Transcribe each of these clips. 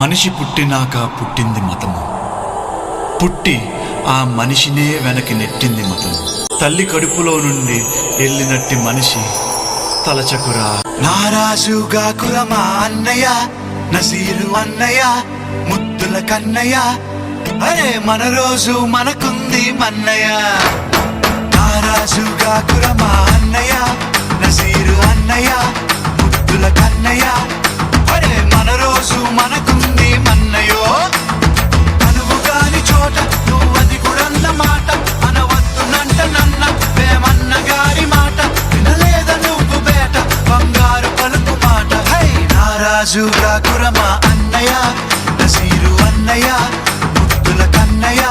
మనిషి పుట్టినాక పుట్టింది మతము, పుట్టి ఆ మనిషినే వెనక్కి నెట్టింది మతము. తల్లి కడుపులో నుండి వెళ్ళినట్టి మనిషి తలచకురా. నారాజుగా కురమా అన్నయ్య, నసీరు అన్నయ్య, ముద్దుల కన్నయ్య, అరే మన రోజు మనకుంది మన్నయ్య. నారాజుగా కురమా అన్నయ్య, నసీరు అన్నయ్య, ముద్దుల కన్నయ్య, అరే మన రోజు మనకుంది మన్నయ్యో. అనువు కాని చోట నువ్వది కూడన్న మాట అనవద్దునంట నన్న వేమన్న గారి మాట వినలేద నువ్వు బేట బంగారు పలుకు మాట. హై నారాజుగా కురమా అన్నయ్య, నసీరు అన్నయ్య, ముద్దుల కన్నయ్య,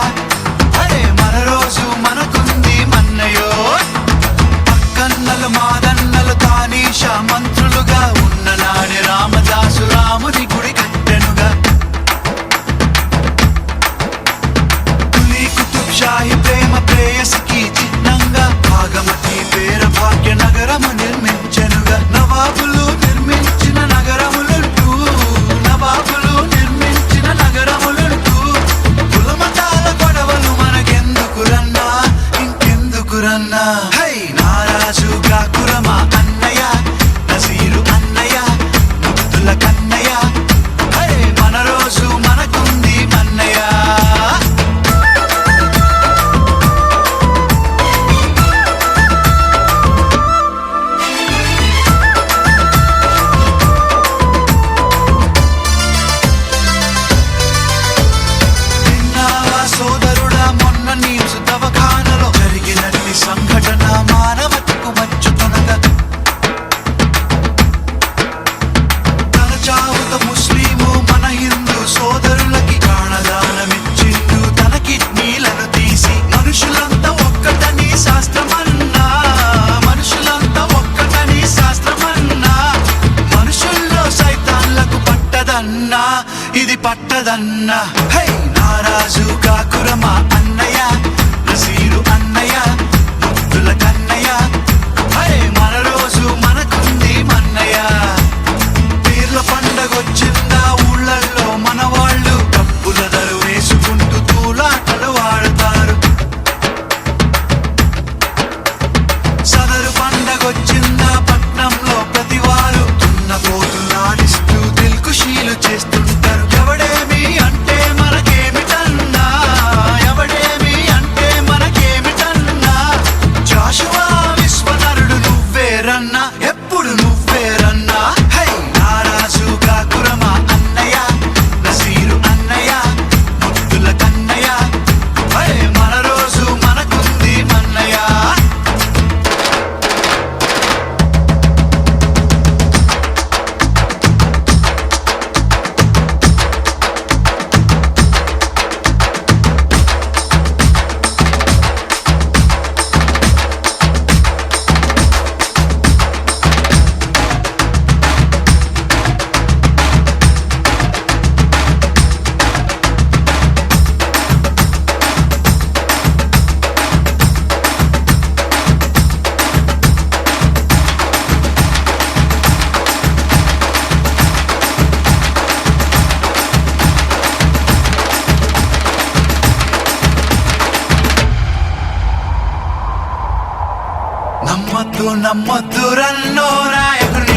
అరే మన రోజు మనకుంది మన్నయ్యో. పక్కన్నలు మాదన్నలు తానీష మంత్రులుగా ఉన్న నాడే రామదాసు రాముని గుడి కట్టెనుగా. కులీ కుతుబ్ షాహి ప్రేమ ప్రేయసికి చిహ్నంగా భాగమతి పేర భాగ్య నగరము నిర్మించెనుగా. నవాబులు నిర్మించిన నగరములుంటూ, నవాబులు నిర్మించిన నగరములుంటూ, కులమతాల గొడవలు మనకెందుకురన్నా, ఇంకెందుకురన్నా. హై నారాజుగా కురమా అన్నయ్య, నసీరు అన్నయ్య, ముద్దుల కన్నయ్య, అరే మన రోజు మనకుంది మన్నయ్య. విన్నావా సోదరుడా మొన్న న్యూస్ దవాఖానలో జరిగినట్టి సంఘటన మానవతకు మచ్చుతునగా. తన చావుతో ముస్లిము మన హిందూ సోదరులకి ప్రాణదానమిచ్చిండు తన కిడ్నీలను తీసి. మనుషులంతా ఒక్కటని శాస్త్రమన్నా, మనుషులంతా ఒక్కటని శాస్త్రమన్నా, మనుషుల్లో సైతాన్లకు పట్టదన్నా, ఇది పట్టదన్నా. హై నారాజుగా కురమా అన్నయ్య, నసీరు అన్నయ్య, ముద్దుల కన్నయ్య, అరే మన రోజు మనకుంది మన్నయ్య. పీర్ల పండగొచ్చిందా ఊళ్ళల్లో మన వాళ్ళు డబ్బుల దరు వేసుకుంటూ తూలాటలు వాడతారు. సదరు పండగొచ్చిందా పట్నంలో ప్రతివారు దున్నపోతులాడిస్తూ దిల్కుషీలు చేస్తుంటారు. ఎవడేమి అంటే మనకేమిటన్నా, ఎవడేమి అంటే మనకేమిటన్నా, జాషువా విశ్వనరుడు నువ్వేరన్నా, ఎప్పుడు నువ్వేరన్నా. హై నారాజుగా కురమా అన్నయ్య, నసీరు అన్నయ్య, ముద్దుల కన్నయ్య, అరే మన రోజు మనకుంది మన్నయ్య. నమ్మద్దు నమ్మద్దు రన్నో నాయకుడు